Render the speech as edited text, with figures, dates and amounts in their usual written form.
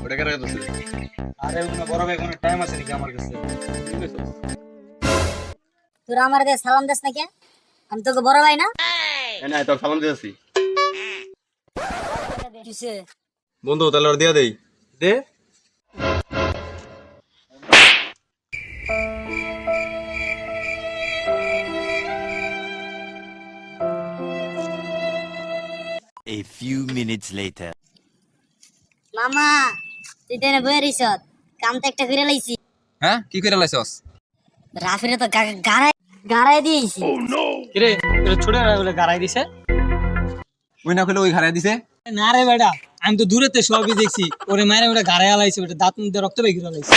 ওটা কেন করতেছে? আরে কোনো বড় ভাই কোনো টাইম আছে নাকি আমার কাছে? তোরা আমার দিয়ে সালাম দিস না কে? আমি তোকে বড় ভাই না? না তোর সালাম দিয়েছি। কিসে? বন্ধু তাহলে ওর দিয়া দেই। দে A few minutes later. মামা তুই তো এনে বয়ে রইছ, কাম তো একটা করে লাইছি। হ্যাঁ কি করে লাইছস? রাফিরে তো গাড়াই গাড়াই দিয়েছি। কিরে তোর ছোট ভাই বলে গাড়াই দিছে? ওই না কইলে ওই ঘাড়ায় দিছে। না রে বেটা, আমি তো দূরেতে সবই দেখছি। ওরে মায়ের ওটা গাড়াই আলাইছে, ওটা দাঁত মুখ দিয়ে রক্ত বের করে আলাইছে।